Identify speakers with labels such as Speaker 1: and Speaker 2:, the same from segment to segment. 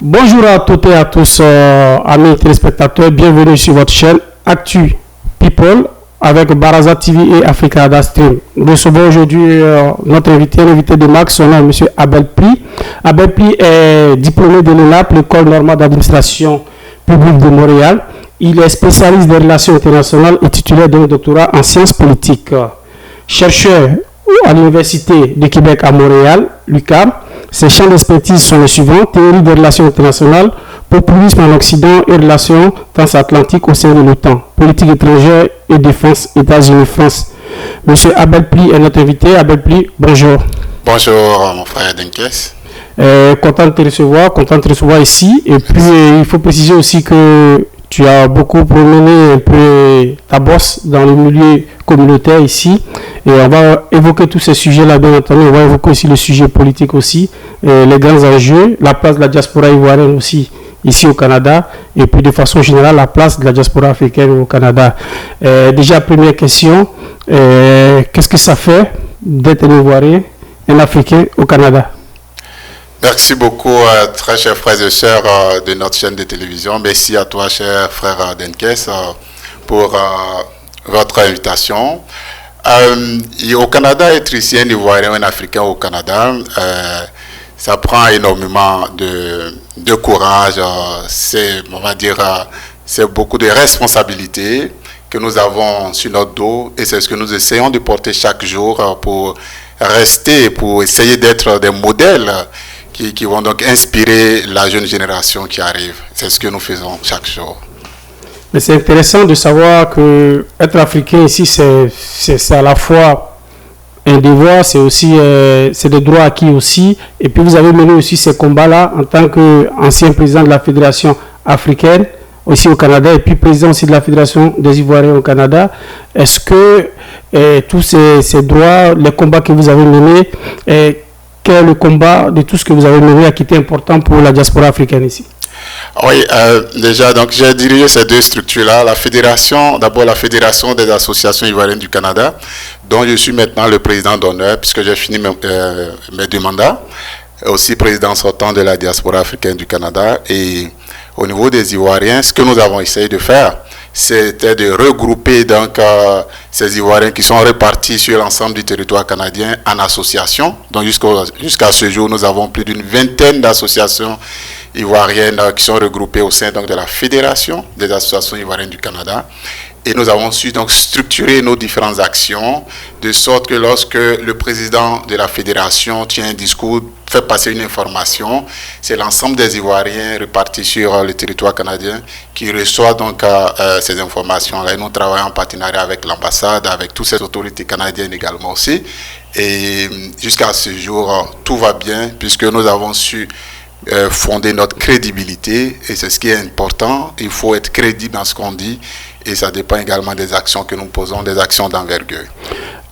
Speaker 1: Bonjour à toutes et à tous, amis téléspectateurs, bienvenue sur votre chaîne Actu People avec Baraza TV et Africa Stream. Nous recevons aujourd'hui notre invité de marque, son nom est M. Abel Pli. Abel Pli est diplômé de l'ENAP, l'école normale d'administration publique de Montréal. Il est spécialiste des relations internationales et titulaire d'un doctorat en sciences politiques. Chercheur à l'Université de Québec à Montréal, l'UQAM. Ses champs d'expertise sont les suivants: théorie des relations internationales, populisme en Occident et relations transatlantiques au sein de l'OTAN, politique étrangère et défense, États-Unis-France. Monsieur Abel Pli est notre invité. Abel Pli, bonjour.
Speaker 2: Bonjour mon frère Denkes.
Speaker 1: Content de te recevoir ici. Et puis il faut préciser aussi que tu as beaucoup promené un peu ta bosse dans le milieu communautaire ici. Et on va évoquer tous ces sujets-là, bien entendu. On va évoquer aussi le sujet politique aussi, les grands enjeux, la place de la diaspora ivoirienne aussi ici au Canada. Et puis de façon générale, la place de la diaspora africaine au Canada. Déjà, première question, qu'est-ce que ça fait d'être un Ivoirien, un Africain au Canada?
Speaker 2: Merci beaucoup, très chers frères et sœurs de notre chaîne de télévision. Merci à toi, cher frère Denkes, pour votre invitation. Au Canada, être ici un Ivoirien, un Africain au Canada, ça prend énormément de courage. C'est beaucoup de responsabilités que nous avons sur notre dos, et c'est ce que nous essayons de porter chaque jour pour rester, pour essayer d'être des modèles qui vont donc inspirer la jeune génération qui arrive. C'est ce que nous faisons chaque jour.
Speaker 1: Mais c'est intéressant de savoir que être africain ici, c'est à la fois un devoir, c'est aussi c'est des droits acquis aussi. Et puis vous avez mené aussi ces combats-là en tant qu'ancien président de la Fédération africaine aussi au Canada, et puis président aussi de la Fédération des Ivoiriens au Canada. Est-ce que tous ces droits, les combats que vous avez menés, quel est le combat de tout ce que vous avez mené qui était important pour la diaspora africaine ici?
Speaker 2: Oui, déjà, donc j'ai dirigé ces deux structures-là. La fédération, d'abord la Fédération des associations ivoiriennes du Canada, dont je suis maintenant le président d'honneur, puisque j'ai fini mes deux mandats, aussi président sortant de la diaspora africaine du Canada. Et au niveau des Ivoiriens, ce que nous avons essayé de faire, c'était de regrouper donc ces Ivoiriens qui sont répartis sur l'ensemble du territoire canadien en associations. Donc jusqu'à ce jour, nous avons plus d'une vingtaine d'associations ivoiriennes qui sont regroupées au sein donc de la Fédération des associations ivoiriennes du Canada. Et nous avons su donc structurer nos différentes actions de sorte que lorsque le président de la fédération tient un discours, fait passer une information, c'est l'ensemble des Ivoiriens répartis sur le territoire canadien qui reçoit donc ces informations-là. Et nous travaillons en partenariat avec l'ambassade, avec toutes ces autorités canadiennes également aussi. Et jusqu'à ce jour, tout va bien puisque nous avons su fonder notre crédibilité, et c'est ce qui est important. Il faut être crédible dans ce qu'on dit, et ça dépend également des actions que nous posons, des actions d'envergure.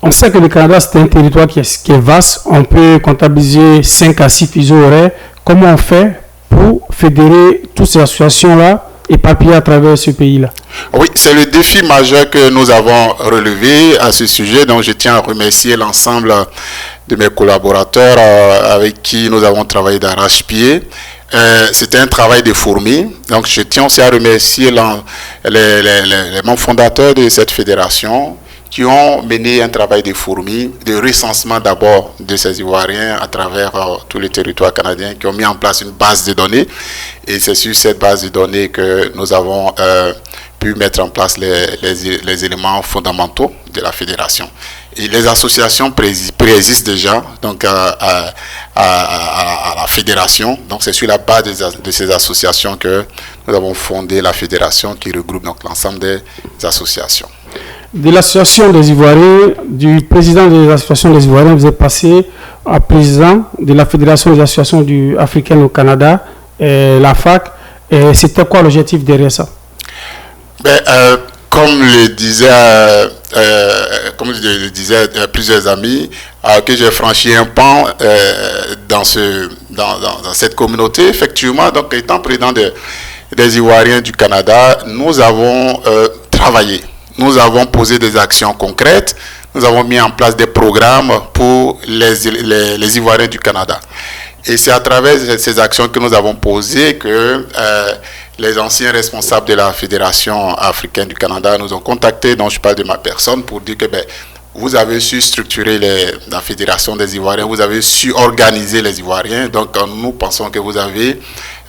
Speaker 1: On sait que le Canada, c'est un territoire qui est vaste. On peut comptabiliser 5 à 6 fuseaux horaires. Comment on fait pour fédérer toutes ces associations-là éparpillées à travers ce pays-là?
Speaker 2: Oui, c'est le défi majeur que nous avons relevé à ce sujet. Donc, je tiens à remercier l'ensemble de mes collaborateurs avec qui nous avons travaillé d'arrache-pied. C'était un travail de fourmi. Donc, je tiens aussi à remercier les membres fondateurs de cette fédération qui ont mené un travail de fourmi, de recensement d'abord de ces Ivoiriens à travers tous les territoires canadiens, qui ont mis en place une base de données. Et c'est sur cette base de données que nous avons pu mettre en place les éléments fondamentaux de la fédération. Et les associations préexistent déjà donc à la fédération. Donc c'est sur la base de ces associations que nous avons fondé la fédération qui regroupe donc l'ensemble des associations.
Speaker 1: De l'association des Ivoiriens, du président de l'association des Ivoiriens, vous êtes passé à président de la Fédération des associations africaines au Canada, la FAC. C'était quoi l'objectif derrière ça?
Speaker 2: Comme le disaient plusieurs amis, que j'ai franchi un pan dans cette communauté, effectivement, donc étant président des Ivoiriens du Canada, nous avons travaillé. Nous avons posé des actions concrètes, nous avons mis en place des programmes pour les Ivoiriens du Canada. Et c'est à travers ces actions que nous avons posées que les anciens responsables de la Fédération africaine du Canada nous ont contactés, dont je parle de ma personne, pour dire que vous avez su structurer la Fédération des Ivoiriens, vous avez su organiser les Ivoiriens, donc nous pensons que vous avez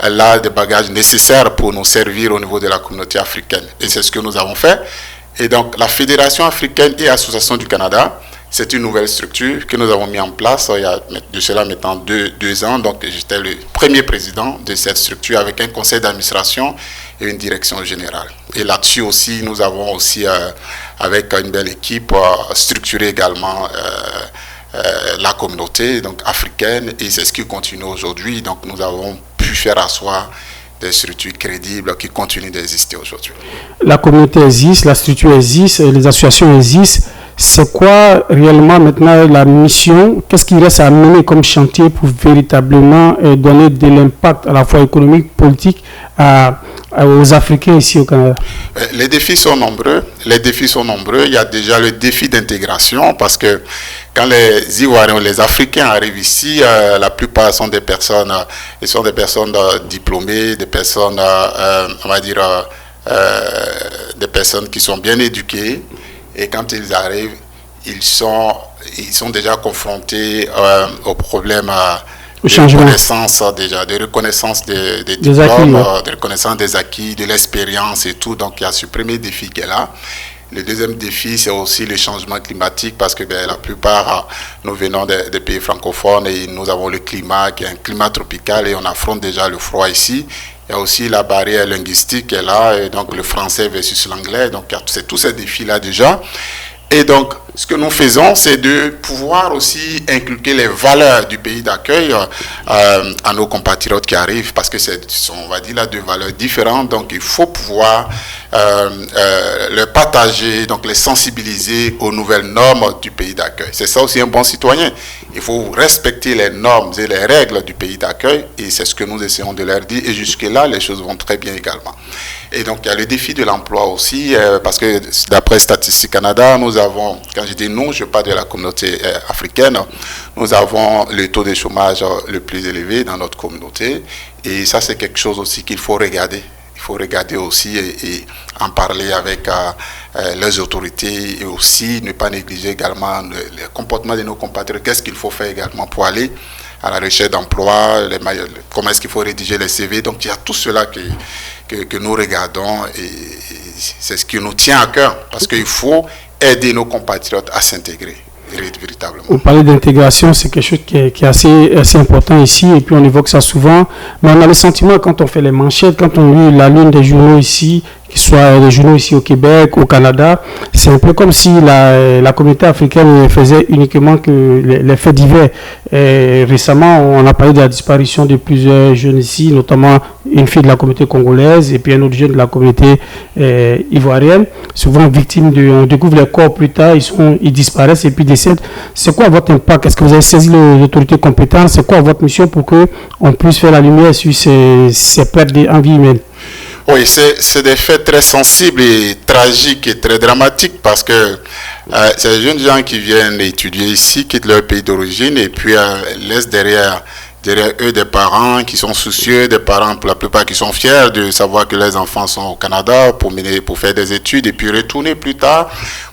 Speaker 2: là des bagages nécessaires pour nous servir au niveau de la communauté africaine. Et c'est ce que nous avons fait. Et donc la Fédération africaine et Association du Canada, c'est une nouvelle structure que nous avons mis en place il y a de cela maintenant deux ans. Donc j'étais le premier président de cette structure avec un conseil d'administration et une direction générale. Et là-dessus aussi, nous avons aussi, avec une belle équipe, structuré également la communauté donc africaine, et c'est ce qui continue aujourd'hui. Donc nous avons pu faire asseoir des structures crédibles qui continuent d'exister aujourd'hui.
Speaker 1: La communauté existe, la structure existe, les associations existent. C'est quoi réellement maintenant la mission? Qu'est-ce qu'il reste à mener comme chantier pour véritablement donner de l'impact à la fois économique, politique aux Africains ici au Canada?
Speaker 2: Les défis sont nombreux. Il y a déjà le défi d'intégration parce que quand les Ivoiriens ou les Africains arrivent ici, la plupart sont des personnes, diplômées, des personnes, on va dire, des personnes qui sont bien éduquées. Et quand ils arrivent, ils sont déjà confrontés au problème de reconnaissance de reconnaissance des diplômes, de reconnaissance des acquis, de l'expérience et tout. Donc il y a ce premier défi qui est là. Le deuxième défi, c'est aussi le changement climatique parce que la plupart, nous venons des pays francophones et nous avons le climat qui est un climat tropical et on affronte déjà le froid ici. Il y a aussi la barrière linguistique qui est là, et donc le français versus l'anglais. Donc, c'est tous ces défis-là déjà. Et donc, ce que nous faisons, c'est de pouvoir aussi inculquer les valeurs du pays d'accueil à nos compatriotes qui arrivent, parce que sont, on va dire, là, deux valeurs différentes. Donc, il faut pouvoir les partager, donc les sensibiliser aux nouvelles normes du pays d'accueil. C'est ça aussi un bon citoyen. Il faut respecter les normes et les règles du pays d'accueil, et c'est ce que nous essayons de leur dire. Et jusque-là, les choses vont très bien également. Et donc, il y a le défi de l'emploi aussi, parce que d'après Statistique Canada, nous avons, quand je dis nous, je parle de la communauté africaine, nous avons le taux de chômage le plus élevé dans notre communauté. Et ça, c'est quelque chose aussi qu'il faut regarder. Il faut regarder aussi et en parler avec les autorités, et aussi ne pas négliger également le comportement de nos compatriotes. Qu'est-ce qu'il faut faire également pour aller à la recherche d'emploi, comment est-ce qu'il faut rédiger les CV. Donc, il y a tout cela que nous regardons, et c'est ce qui nous tient à cœur, parce qu'il faut aider nos compatriotes à s'intégrer véritablement.
Speaker 1: Vous parlez d'intégration, c'est quelque chose qui est assez important ici, et puis on évoque ça souvent, mais on a le sentiment quand on fait les manchettes, quand on lit la lune des journaux ici, qu'ils soient les journaux ici au Québec, au Canada, c'est un peu comme si la communauté africaine faisait uniquement que les faits divers. Et récemment, on a parlé de la disparition de plusieurs jeunes ici, notamment une fille de la communauté congolaise et puis un autre jeune de la communauté ivoirienne, souvent victimes on découvre les corps plus tard, ils disparaissent et puis décèdent. C'est quoi votre impact? Est-ce que vous avez saisi les autorités compétentes? C'est quoi votre mission pour qu'on puisse faire la lumière sur ces pertes en vie humaine?
Speaker 2: Oui, c'est des faits très sensibles et tragiques et très dramatiques, parce que ces jeunes gens qui viennent étudier ici quittent leur pays d'origine et puis laissent derrière eux des parents qui sont soucieux, des parents pour la plupart qui sont fiers de savoir que leurs enfants sont au Canada pour faire des études et puis retourner plus tard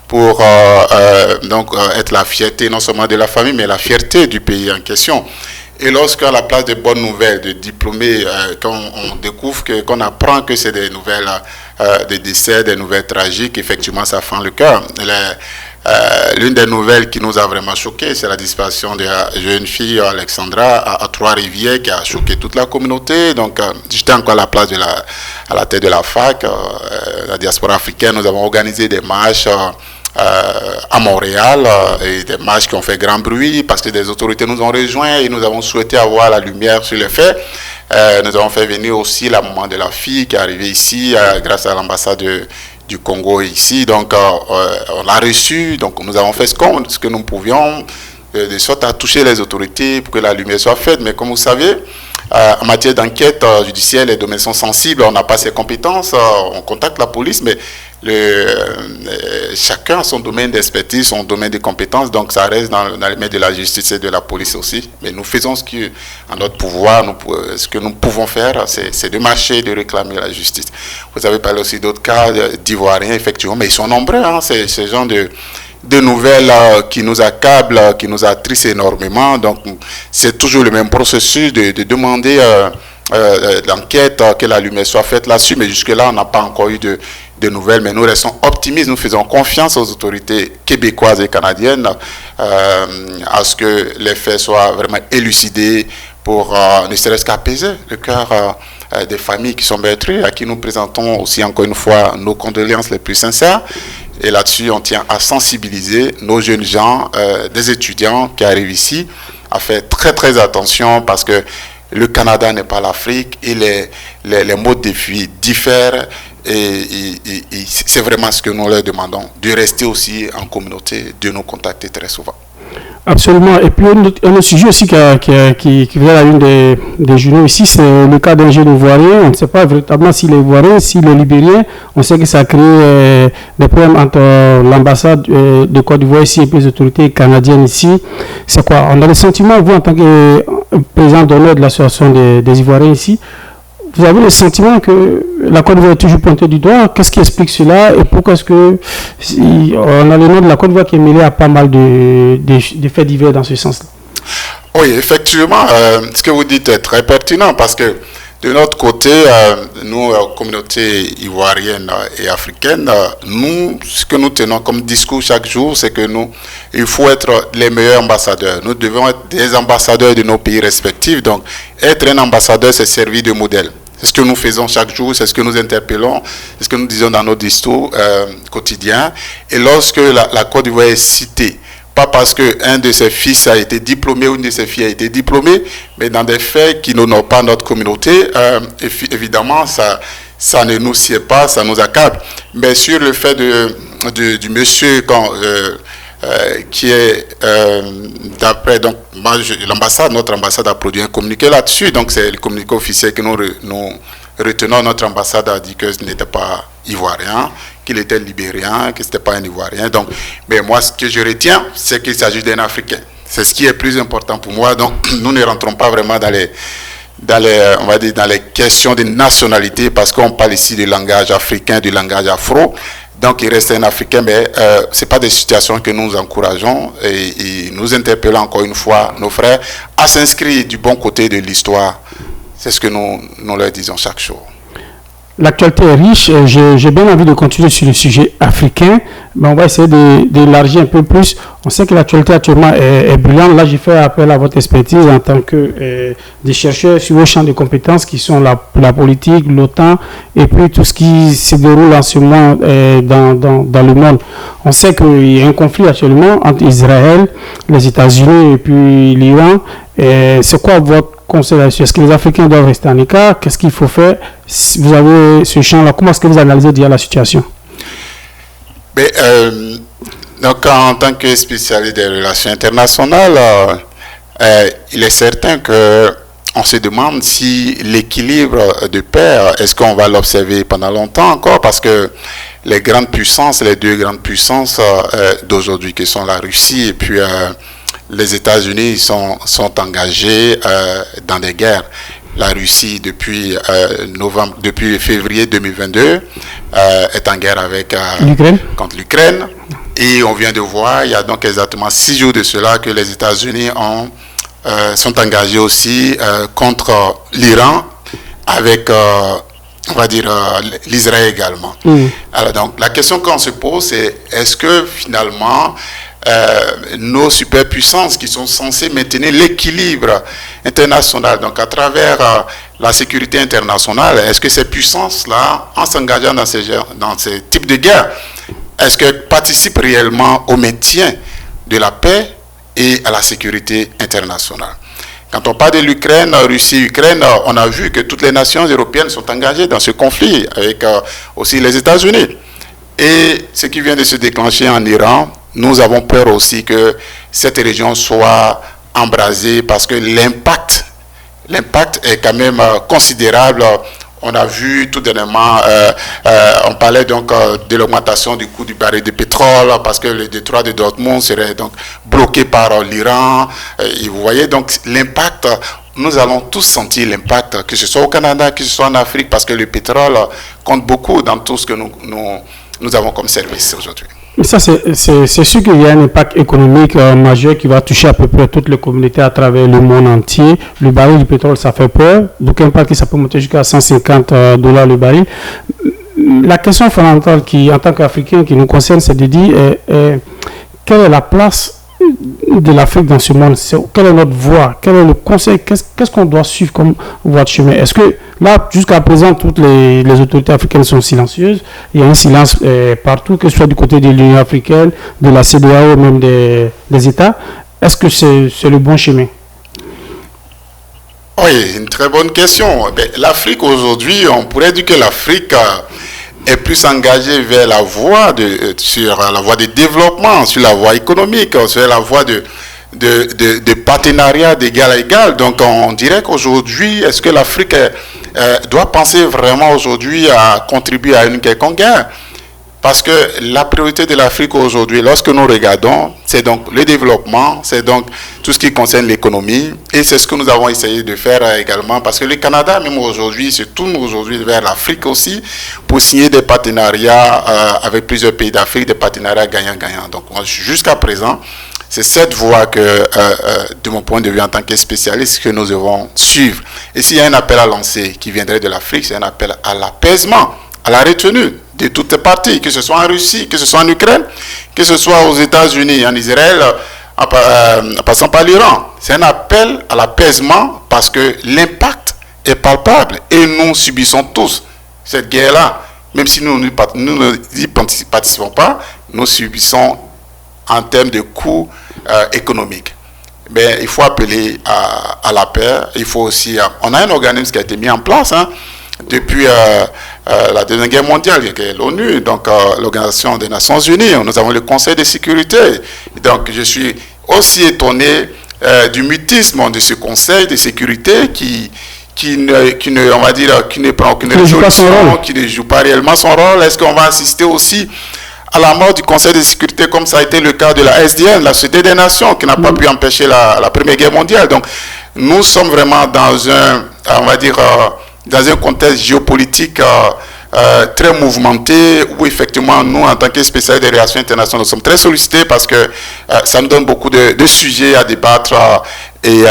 Speaker 2: pour être la fierté non seulement de la famille mais la fierté du pays en question. Et lorsqu'à la place de bonnes nouvelles, de diplômés, quand on découvre qu'on apprend que c'est des nouvelles, des décès, des nouvelles tragiques, effectivement, ça fend le cœur. L'une des nouvelles qui nous a vraiment choqué, c'est la disparition de la jeune fille Alexandra à Trois-Rivières, qui a choqué toute la communauté. Donc, j'étais encore à la place à la tête de la fac, la diaspora africaine. Nous avons organisé des marches à Montréal, et des marches qui ont fait grand bruit parce que des autorités nous ont rejoints et nous avons souhaité avoir la lumière sur les faits. Nous avons fait venir aussi la maman de la fille qui est arrivée ici grâce à l'ambassade du Congo ici. Donc on l'a reçu, donc nous avons fait ce que nous pouvions de sorte à toucher les autorités pour que la lumière soit faite. Mais comme vous savez, En matière d'enquête judiciaire, les domaines sont sensibles, on n'a pas ces compétences, on contacte la police, mais chacun a son domaine d'expertise, son domaine de compétences, donc ça reste dans les mains de la justice et de la police aussi. Mais nous faisons ce qui est en notre pouvoir, ce que nous pouvons faire, c'est de marcher, de réclamer la justice. Vous avez parlé aussi d'autres cas d'Ivoiriens, effectivement, mais ils sont nombreux, hein, ces gens de nouvelles qui nous accablent, qui nous attristent énormément. Donc, c'est toujours le même processus de demander l'enquête, que la lumière soit faite là-dessus, mais jusque-là, on n'a pas encore eu de nouvelles, mais nous restons optimistes, nous faisons confiance aux autorités québécoises et canadiennes à ce que les faits soient vraiment élucidés pour ne serait-ce qu'apaiser le cœur des familles qui sont meurtries, à qui nous présentons aussi encore une fois nos condoléances les plus sincères. Et là-dessus, on tient à sensibiliser nos jeunes gens, des étudiants qui arrivent ici, à faire très très attention parce que le Canada n'est pas l'Afrique et les modes de vie diffèrent et c'est vraiment ce que nous leur demandons, de rester aussi en communauté, de nous contacter très souvent.
Speaker 1: Absolument. Et puis un autre sujet aussi qui vient à la une des journaux ici, c'est le cas d'un jeune Ivoirien. On ne sait pas véritablement s'il est Ivoirien, s'il est Libérien. On sait que ça a créé des problèmes entre l'ambassade de Côte d'Ivoire ici et puis les autorités canadiennes ici. C'est quoi? On a le sentiment, vous en tant que président d'honneur de l'association des Ivoiriens ici, vous avez le sentiment que la Côte d'Ivoire est toujours pointée du doigt. Qu'est-ce qui explique cela et pourquoi est-ce que on a le nom de la Côte d'Ivoire qui est mêlé à pas mal de faits divers dans ce sens-là?
Speaker 2: Oui, effectivement, ce que vous dites est très pertinent parce que de notre côté, nous, communauté ivoirienne et africaine, nous, ce que nous tenons comme discours chaque jour, c'est que il faut être les meilleurs ambassadeurs. Nous devons être des ambassadeurs de nos pays respectifs. Donc, être un ambassadeur, c'est servir de modèle. C'est ce que nous faisons chaque jour, c'est ce que nous interpellons, c'est ce que nous disons dans nos discours quotidiens. Et lorsque la Côte d'Ivoire est citée, pas parce qu'un de ses fils a été diplômé ou une de ses filles a été diplômée, mais dans des faits qui n'honorent pas notre communauté, évidemment, ça ne nous sied pas, ça nous accable. Mais sur le fait du monsieur qui est d'après, donc notre ambassade a produit un communiqué là-dessus, donc c'est le communiqué officiel que nous retenons. Notre ambassade a dit que ce n'était pas ivoirien, qu'il était libérien, que ce n'était pas un ivoirien. Donc, mais moi, ce que je retiens, c'est qu'il s'agit d'un Africain. C'est ce qui est plus important pour moi. Donc, nous ne rentrons pas vraiment dans les questions de nationalité, parce qu'on parle ici du langage africain, du langage afro. Donc, il reste un Africain, mais ce n'est pas des situations que nous encourageons et nous interpellons encore une fois nos frères à s'inscrire du bon côté de l'histoire. C'est ce que nous leur disons chaque jour.
Speaker 1: L'actualité est riche. J'ai bien envie de continuer sur le sujet africain, mais on va essayer d'élargir un peu plus. On sait que l'actualité actuellement est brûlante. Là, j'ai fait appel à votre expertise en tant que des chercheurs sur vos champs de compétences qui sont la politique, l'OTAN et puis tout ce qui se déroule en ce moment dans le monde. On sait qu'il y a un conflit actuellement entre Israël, les États-Unis et puis l'Iran. C'est quoi votre conseil là-dessus? Est-ce que les Africains doivent rester en écart? Qu'est-ce qu'il faut faire? Si vous avez ce champ-là, comment est-ce que vous analysez déjà la situation?
Speaker 2: Donc, en tant que spécialiste des relations internationales, il est certain qu'on se demande si l'équilibre de paix, est-ce qu'on va l'observer pendant longtemps encore? Parce que les grandes puissances, les deux grandes puissances d'aujourd'hui, qui sont la Russie et puis les États-Unis, sont engagés dans des guerres. La Russie, depuis février 2022, est en guerre contre l'Ukraine. Et on vient de voir, il y a donc exactement 6 jours de cela, que les États-Unis sont engagés aussi contre l'Iran, avec, on va dire, l'Israël également. Alors, donc, la question qu'on se pose, c'est est-ce que finalement, nos superpuissances qui sont censées maintenir l'équilibre international, donc à travers la sécurité internationale, est-ce que ces puissances-là, en s'engageant dans ces types de guerres, est-ce qu'elles participent réellement au maintien de la paix et à la sécurité internationale? Quand on parle de l'Ukraine, Russie-Ukraine, on a vu que toutes les nations européennes sont engagées dans ce conflit, avec aussi les États-Unis. Et ce qui vient de se déclencher en Iran, nous avons peur aussi que cette région soit embrasée parce que l'impact l'impact est quand même considérable. On a vu tout dernièrement, on parlait donc de l'augmentation du coût du baril de pétrole parce que le détroit de Dortmund serait donc bloqué par l'Iran. Et vous voyez donc l'impact, nous allons tous sentir l'impact, que ce soit au Canada, que ce soit en Afrique, parce que le pétrole compte beaucoup dans tout ce que nous avons comme service aujourd'hui.
Speaker 1: Mais ça, c'est sûr qu'il y a un impact économique majeur qui va toucher à peu près toutes les communautés à travers le monde entier. Le baril du pétrole, ça fait peur. Donc, un impact qui ça peut monter jusqu'à $150 le baril. La question fondamentale qui, en tant qu'Africain, qui nous concerne, c'est de dire quelle est la place de l'Afrique dans ce monde, quelle est notre voie, quel est le conseil, qu'est-ce qu'on doit suivre comme voie de chemin. Est-ce que là, jusqu'à présent, toutes les autorités africaines sont silencieuses, il y a un silence partout, que ce soit du côté de l'Union africaine, de la CEDEAO, même des États. Est-ce que c'est le bon chemin?
Speaker 2: Oui, une très bonne question. L'Afrique aujourd'hui, on pourrait dire que l'Afrique est plus engagé vers la voie sur la voie de développement, sur la voie économique, sur la voie de partenariat d'égal à égal. Donc on dirait qu'aujourd'hui, est-ce que l'Afrique doit penser vraiment aujourd'hui à contribuer à une quelconque guerre? Parce que la priorité de l'Afrique aujourd'hui, lorsque nous regardons, c'est donc le développement, c'est donc tout ce qui concerne l'économie, et c'est ce que nous avons essayé de faire également, parce que le Canada, même aujourd'hui, se tourne aujourd'hui vers l'Afrique aussi, pour signer des partenariats avec plusieurs pays d'Afrique, des partenariats gagnant-gagnant. Donc jusqu'à présent, c'est cette voie que, de mon point de vue en tant que spécialiste, que nous devons suivre. Et s'il y a un appel à lancer qui viendrait de l'Afrique, c'est un appel à l'apaisement, à la retenue de toutes les parties, que ce soit en Russie, que ce soit en Ukraine, que ce soit aux États-Unis, en Israël, en passant par l'Iran. C'est un appel à l'apaisement parce que l'impact est palpable et nous subissons tous cette guerre-là. Même si nous n'y participons pas, nous subissons en termes de coûts économiques. Mais il faut appeler à la paix. Il faut aussi... on a un organisme qui a été mis en place, depuis la Deuxième Guerre mondiale, qui est l'ONU, donc l'Organisation des Nations Unies. Nous avons le Conseil de sécurité. Donc je suis aussi étonné du mutisme de ce Conseil de sécurité qui ne prend aucune résolution, qui ne joue pas réellement son rôle. Est-ce qu'on va assister aussi à la mort du Conseil de sécurité, comme ça a été le cas de la SDN, la Société des Nations, qui n'a pas pu empêcher la Première Guerre mondiale? Donc nous sommes vraiment dans dans un contexte géopolitique très mouvementé, où effectivement nous, en tant que spécialistes des relations internationales, nous sommes très sollicités parce que ça nous donne beaucoup de sujets à débattre et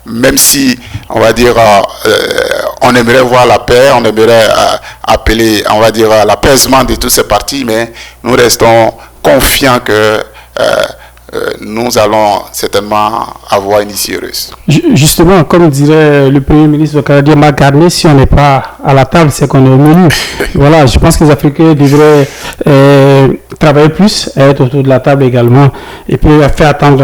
Speaker 2: même si on aimerait voir la paix, on aimerait appeler à l'apaisement de tous ces partis, mais nous restons confiants que nous allons certainement avoir une issue heureuse.
Speaker 1: Justement, comme dirait le Premier ministre canadien Mark Carney, si on n'est pas à la table, c'est qu'on est au menu. Voilà, je pense que les Africains devraient travailler plus, être autour de la table également, et puis faire attendre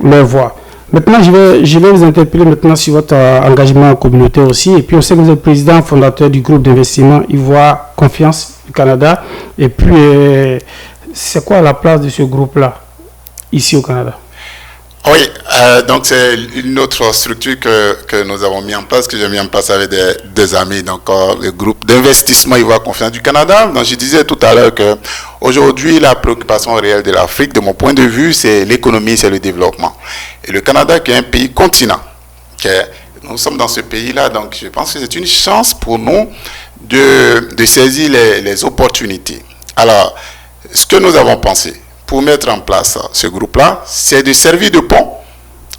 Speaker 1: leur voix. Maintenant, je vais vous interpeller maintenant sur votre engagement en communauté aussi. Et puis, on sait que vous êtes président fondateur du groupe d'investissement Ivoire Confiance du Canada. Et puis, c'est quoi la place de ce groupe-là ici au Canada?
Speaker 2: Oui, donc c'est une autre structure que nous avons mis en place, que j'ai mis en place avec des amis, donc le groupe d'investissement Ivoire Confiance du Canada. Donc je disais tout à l'heure que aujourd'hui la préoccupation réelle de l'Afrique, de mon point de vue, c'est l'économie, c'est le développement. Et le Canada qui est un pays continent, nous sommes dans ce pays-là, donc je pense que c'est une chance pour nous de saisir les opportunités. Alors, ce que nous avons pensé pour mettre en place ce groupe-là, c'est de servir de pont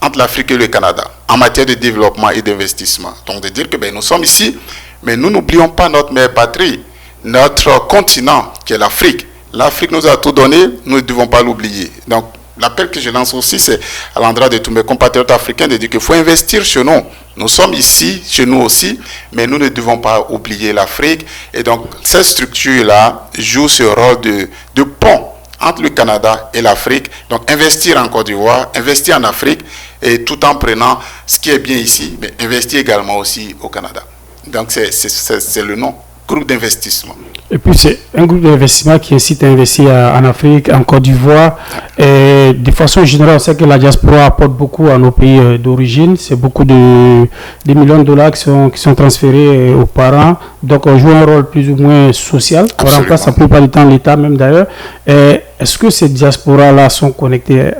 Speaker 2: entre l'Afrique et le Canada en matière de développement et d'investissement. Donc de dire que nous sommes ici, mais nous n'oublions pas notre mère patrie, notre continent qui est l'Afrique. L'Afrique nous a tout donné, nous ne devons pas l'oublier. Donc l'appel que je lance aussi, c'est à l'endroit de tous mes compatriotes africains de dire qu'il faut investir chez nous. Nous sommes ici, chez nous aussi, mais nous ne devons pas oublier l'Afrique. Et donc cette structure-là joue ce rôle de pont entre le Canada et l'Afrique. Donc investir en Côte d'Ivoire, investir en Afrique, et tout en prenant ce qui est bien ici, mais investir également aussi au Canada. Donc c'est le nom groupe d'investissement.
Speaker 1: Et puis c'est un groupe d'investissement qui incite à investir en Afrique, en Côte d'Ivoire. Et de façon générale, on sait que la diaspora apporte beaucoup à nos pays d'origine. C'est beaucoup de millions de dollars qui sont transférés aux parents. Donc on joue un rôle plus ou moins social. On remplace la plupart du temps l'État même d'ailleurs. Est-ce que ces diasporas-là sont connectées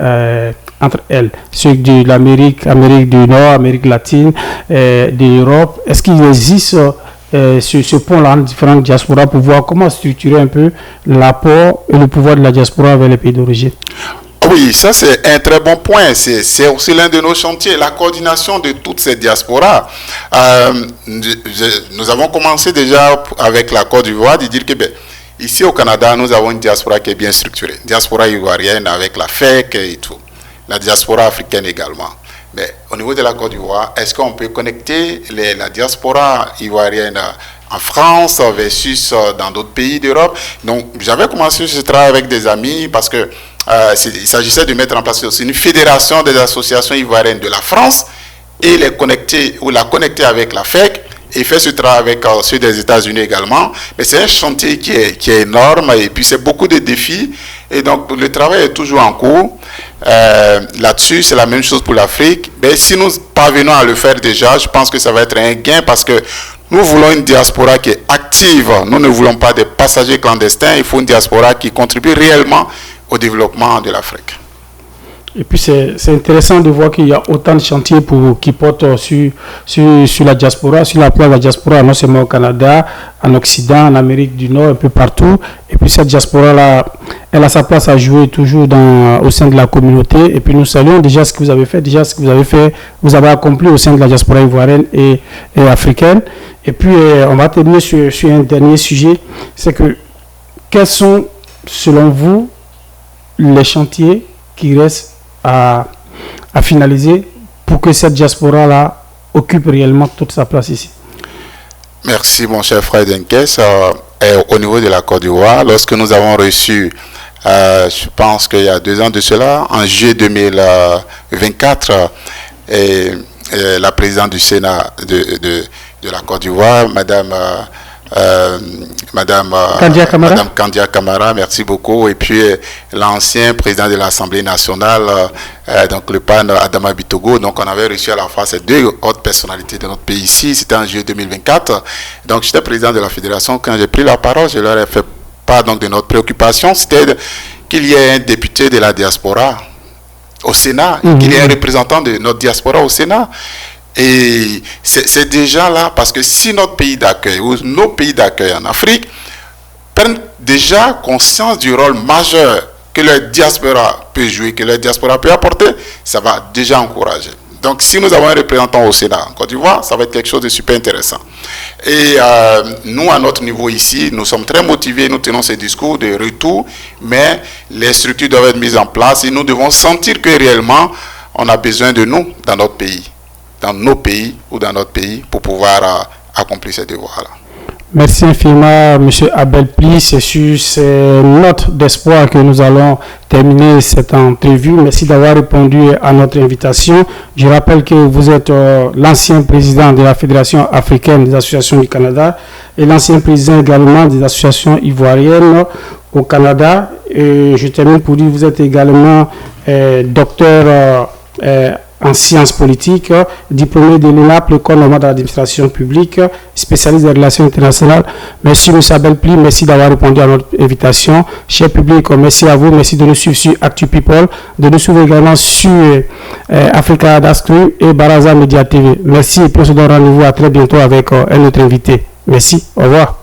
Speaker 1: entre elles, ceux de l'Amérique, Amérique du Nord, Amérique latine, de l'Europe? Est-ce qu'il existe ce pont-là entre différentes diasporas pour voir comment structurer un peu l'apport et le pouvoir de la diaspora vers les pays d'origine?
Speaker 2: Oui, ça c'est un très bon point. C'est aussi l'un de nos chantiers, la coordination de toutes ces diasporas. Nous avons commencé déjà avec la Côte d'Ivoire de dire que ici au Canada, nous avons une diaspora qui est bien structurée. Diaspora ivoirienne avec la FEC et tout. La diaspora africaine également. Mais au niveau de la Côte d'Ivoire, est-ce qu'on peut connecter la diaspora ivoirienne en France versus dans d'autres pays d'Europe? Donc, j'avais commencé ce travail avec des amis parce que il s'agissait de mettre en place aussi une fédération des associations ivoiriennes de la France et les connecter ou la connecter avec la FEC et faire ce travail avec ceux des États-Unis également. Mais c'est un chantier qui est énorme et puis c'est beaucoup de défis. Et donc, le travail est toujours en cours. Là-dessus, c'est la même chose pour l'Afrique. Mais si nous parvenons à le faire déjà, je pense que ça va être un gain parce que nous voulons une diaspora qui est active. Nous ne voulons pas des passagers clandestins. Il faut une diaspora qui contribue réellement au développement de l'Afrique.
Speaker 1: Et puis c'est intéressant de voir qu'il y a autant de chantiers qui portent sur la diaspora, sur la place de la diaspora, non seulement au Canada, en Occident, en Amérique du Nord, un peu partout. Et puis cette diaspora-là, elle a sa place à jouer toujours au sein de la communauté. Et puis nous saluons déjà ce que vous avez fait, vous avez accompli au sein de la diaspora ivoirienne et africaine. Et puis on va terminer sur un dernier sujet, c'est que quels sont, selon vous, les chantiers qui restent à finaliser pour que cette diaspora-là occupe réellement toute sa place ici?
Speaker 2: Merci mon cher frère Denkes. Au niveau de la Côte d'Ivoire, lorsque nous avons reçu, je pense qu'il y a 2 ans de cela, en juillet 2024, la présidente du Sénat de la Côte d'Ivoire, Madame Kandia Camara, merci beaucoup. Et puis l'ancien président de l'Assemblée nationale, donc le PAN Adama Bitogo. Donc on avait reçu à la fois ces 2 hautes personnalités de notre pays ici. C'était en juillet 2024. Donc j'étais président de la fédération. Quand j'ai pris la parole, je leur ai fait part donc de notre préoccupation. C'était qu'il y ait un député de la diaspora au Sénat, qu'il y ait un représentant de notre diaspora au Sénat. Et c'est déjà là, parce que si notre pays d'accueil ou nos pays d'accueil en Afrique prennent déjà conscience du rôle majeur que leur diaspora peut jouer, que leur diaspora peut apporter, ça va déjà encourager. Donc si nous avons un représentant au Sénat en Côte d'Ivoire, ça va être quelque chose de super intéressant. Et nous, à notre niveau ici, nous sommes très motivés, nous tenons ces discours de retour, mais les structures doivent être mises en place et nous devons sentir que réellement, on a besoin de nous dans notre pays. Dans nos pays ou dans notre pays pour pouvoir accomplir ces devoirs-là.
Speaker 1: Merci infiniment, M. Abel Pli. C'est sur ces notes d'espoir que nous allons terminer cette entrevue. Merci d'avoir répondu à notre invitation. Je rappelle que vous êtes l'ancien président de la Fédération africaine des associations du Canada et l'ancien président également des associations ivoiriennes au Canada. Et je termine pour dire que vous êtes également docteur en sciences politiques, diplômé de l'ENAP, l'école normale de l'administration publique, spécialiste des relations internationales. Merci M. Abel Pli, merci d'avoir répondu à notre invitation. Cher public, merci à vous, merci de nous suivre sur Actu People, de nous suivre également sur Africa Dastru et Baraza Media TV. Merci et puis on se donne rendez-vous à très bientôt avec un autre invité. Merci, au revoir.